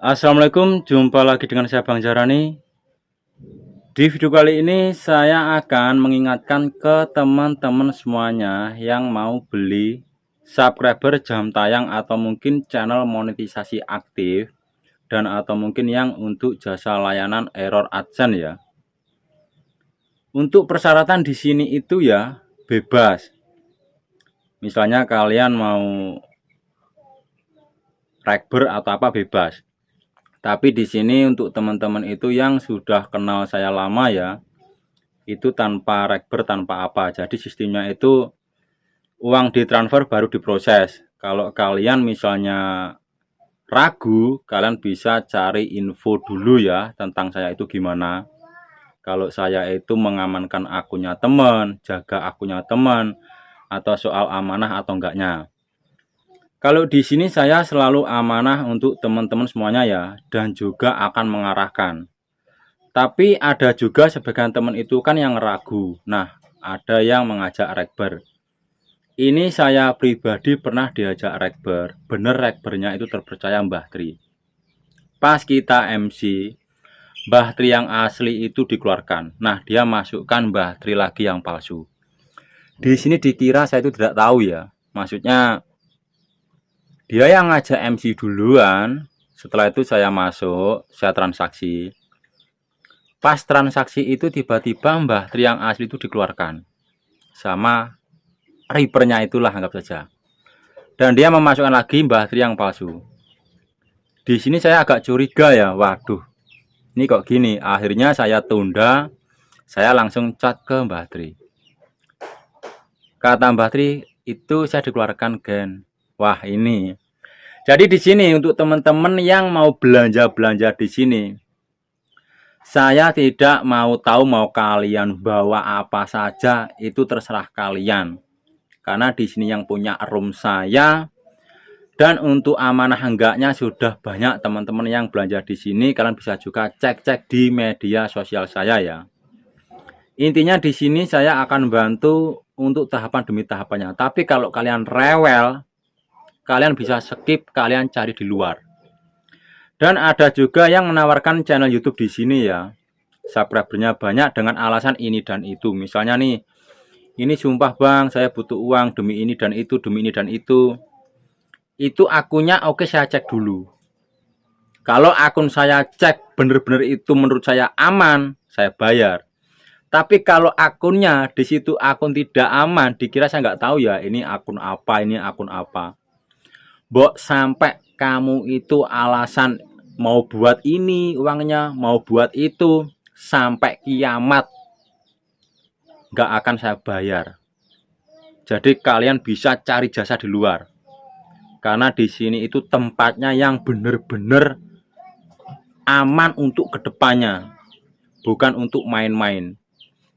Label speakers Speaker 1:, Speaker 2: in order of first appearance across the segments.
Speaker 1: Assalamualaikum, jumpa lagi dengan saya Bang Jarani. Di video kali ini saya akan mengingatkan ke teman-teman semuanya yang mau beli subscriber jam tayang atau mungkin channel monetisasi aktif dan atau mungkin yang untuk jasa layanan error AdSense ya. Untuk persyaratan di sini itu ya bebas. Misalnya kalian mau rekber atau apa bebas. Tapi di sini untuk teman-teman itu yang sudah kenal saya lama ya, itu tanpa rekber tanpa apa. Jadi sistemnya itu uang ditransfer baru diproses. Kalau kalian misalnya ragu, kalian bisa cari info dulu ya tentang saya itu gimana. Kalau saya itu mengamankan akunnya teman, jaga akunnya teman, atau soal amanah atau enggaknya. Kalau di sini saya selalu amanah untuk teman-teman semuanya ya, dan juga akan mengarahkan. Tapi ada juga sebagian teman itu kan yang ragu. Nah, ada yang mengajak rekber. Ini saya pribadi pernah diajak rekber. Bener rekbernya itu terpercaya Mbah Tri. Pas kita MC, Mbah Tri yang asli itu dikeluarkan. Nah, dia masukkan Mbah Tri lagi yang palsu. Di sini dikira saya itu tidak tahu ya. Maksudnya dia yang ngajak MC duluan. Setelah itu saya masuk, saya transaksi. Pas transaksi itu tiba-tiba Mbah Tri yang asli itu dikeluarkan. Sama reapernya itulah anggap saja. Dan dia memasukkan lagi Mbah Tri yang palsu. Di sini saya agak curiga ya. Waduh, ini kok gini. Akhirnya saya tunda. Saya langsung chat ke Mbah Tri. Kata Mbah Tri, itu saya dikeluarkan gen. Wah, ini. Jadi di sini untuk teman-teman yang mau belanja-belanja di sini, saya tidak mau tahu mau kalian bawa apa saja, itu terserah kalian. Karena di sini yang punya room saya, dan untuk amanah enggaknya sudah banyak teman-teman yang belanja di sini. Kalian bisa juga cek-cek di media sosial saya ya. Intinya di sini saya akan bantu untuk tahapan demi tahapannya. Tapi kalau kalian rewel, kalian bisa skip, kalian cari di luar. Dan ada juga yang menawarkan channel YouTube di sini ya. Subscribernya banyak dengan alasan ini dan itu. Misalnya nih, ini sumpah bang, saya butuh uang demi ini dan itu, demi ini dan itu. Itu akunnya oke saya cek dulu. Kalau akun saya cek bener-bener itu menurut saya aman, saya bayar. Tapi kalau akunnya di situ akun tidak aman, dikira saya nggak tahu ya ini akun apa, ini akun apa. Mbok sampai kamu itu alasan mau buat ini uangnya, mau buat itu, sampai kiamat nggak akan saya bayar. Jadi kalian bisa cari jasa di luar. Karena di sini itu tempatnya yang bener-bener aman untuk kedepannya, bukan untuk main-main.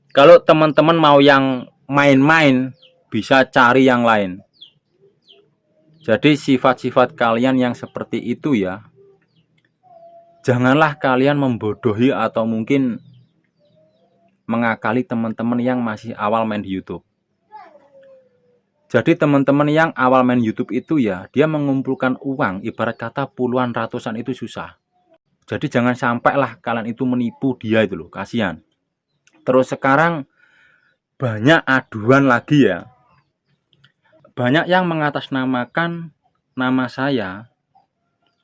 Speaker 1: Kalau teman-teman mau yang main-main, bisa cari yang lain. Jadi sifat-sifat kalian yang seperti itu ya, janganlah kalian membodohi atau mungkin mengakali teman-teman yang masih awal main di YouTube. Jadi teman-teman yang awal main YouTube itu ya, dia mengumpulkan uang ibarat kata puluhan ratusan itu susah. Jadi jangan sampailah kalian itu menipu dia itu loh, kasihan. Terus sekarang banyak aduan lagi ya. Banyak yang mengatasnamakan nama saya,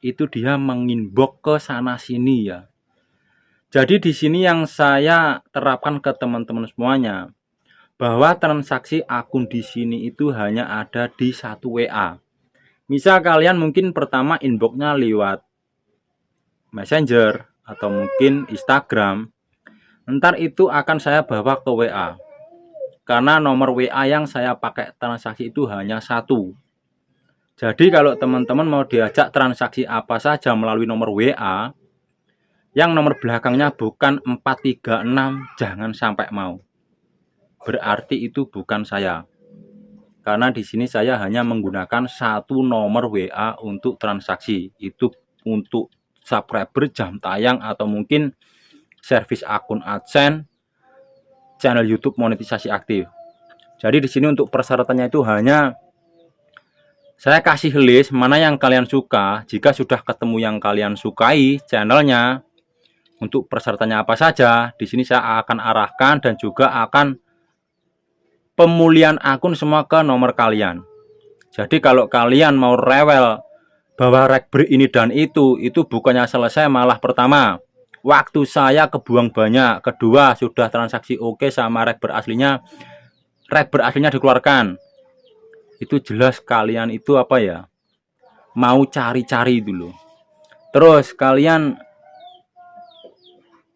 Speaker 1: itu dia menginbox ke sana sini ya. Jadi di sini yang saya terapkan ke teman-teman semuanya, bahwa transaksi akun di sini itu hanya ada di satu WA. Misal kalian mungkin pertama inboxnya lewat Messenger atau mungkin Instagram, ntar itu akan saya bawa ke WA. Karena nomor WA yang saya pakai transaksi itu hanya satu. Jadi kalau teman-teman mau diajak transaksi apa saja melalui nomor WA, yang nomor belakangnya bukan 436, jangan sampai mau. Berarti itu bukan saya. Karena di sini saya hanya menggunakan satu nomor WA untuk transaksi. Itu untuk subscriber jam tayang atau mungkin servis akun AdSense, channel YouTube monetisasi aktif. Jadi di sini untuk persyaratannya itu hanya Saya kasih list mana yang kalian suka. Jika sudah ketemu yang kalian sukai channelnya, untuk persyaratannya apa saja, di sini saya akan arahkan dan juga akan pemulihan akun semua ke nomor kalian. Jadi kalau kalian mau rewel bahwa rekber ini dan itu bukannya selesai, malah pertama, waktu saya kebuang banyak, kedua sudah transaksi oke sama rekber aslinya dikeluarkan. Itu jelas kalian itu apa ya, mau cari-cari dulu. Terus kalian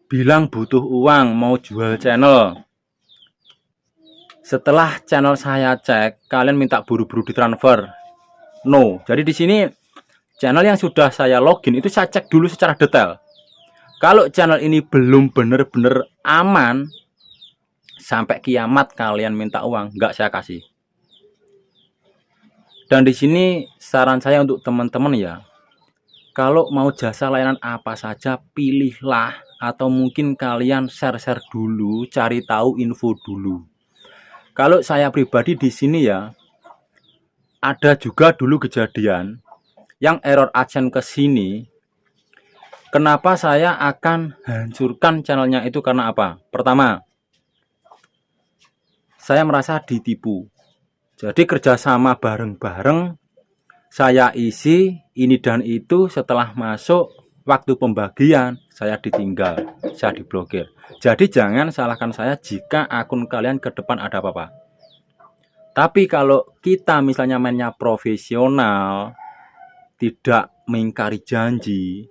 Speaker 1: bilang butuh uang, mau jual channel. Setelah channel saya cek, kalian minta buru-buru ditransfer. No. Jadi di sini channel yang sudah saya login itu saya cek dulu secara detail. Kalau channel ini belum benar-benar aman, sampai kiamat kalian minta uang, nggak saya kasih. Dan di sini saran saya untuk teman-teman ya, kalau mau jasa layanan apa saja, pilihlah atau mungkin kalian share-share dulu, cari tahu info dulu. Kalau saya pribadi di sini ya, ada juga dulu kejadian yang error AdSense ke sini. Kenapa saya akan hancurkan channelnya itu karena apa? Pertama, saya merasa ditipu. Jadi kerjasama bareng-bareng, saya isi ini dan itu, setelah masuk waktu pembagian saya ditinggal, saya diblokir. Jadi jangan salahkan saya jika akun kalian ke depan ada apa-apa. Tapi kalau kita misalnya mainnya profesional, tidak mengingkari janji,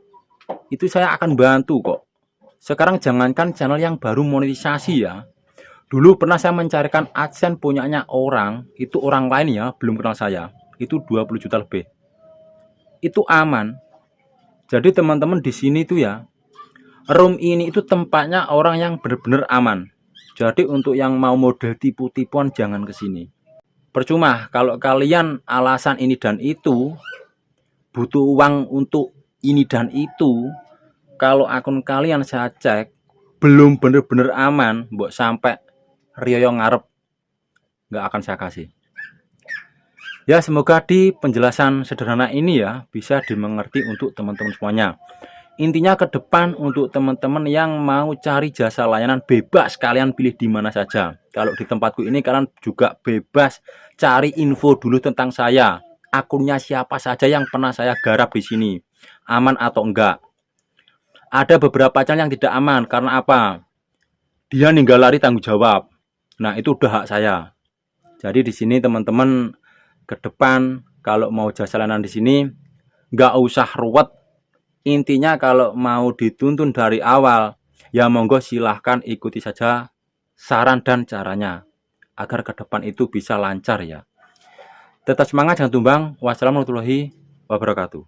Speaker 1: itu saya akan bantu kok. Sekarang jangankan channel yang baru monetisasi ya, dulu pernah saya mencarikan AdSense punyanya orang, itu orang lain ya, belum kenal saya, itu 20 juta lebih. Itu aman. Jadi teman-teman di sini tuh ya, room ini itu tempatnya orang yang benar-benar aman. Jadi untuk yang mau model tipu-tipuan jangan ke sini. Percuma kalau kalian alasan ini dan itu, butuh uang untuk ini dan itu, kalau akun kalian saya cek belum benar-benar aman, mbok sampai riyo ngarep, nggak akan saya kasih. Ya, semoga di penjelasan sederhana ini ya bisa dimengerti untuk teman-teman semuanya. Intinya ke depan untuk teman-teman yang mau cari jasa layanan, bebas kalian pilih di mana saja. Kalau di tempatku ini kalian juga bebas cari info dulu tentang saya. Akunnya siapa saja yang pernah saya garap di sini, aman atau enggak. Ada beberapa channel yang tidak aman karena apa? Dia ninggal lari tanggung jawab. Nah, itu udah hak saya. Jadi di sini teman-teman ke depan kalau mau jasa layanan di sini nggak usah ruwet. Intinya kalau mau dituntun dari awal ya monggo silahkan ikuti saja saran dan caranya agar ke depan itu bisa lancar ya. Tetap semangat, jangan tumbang. Wassalamualaikum warahmatullahi wabarakatuh.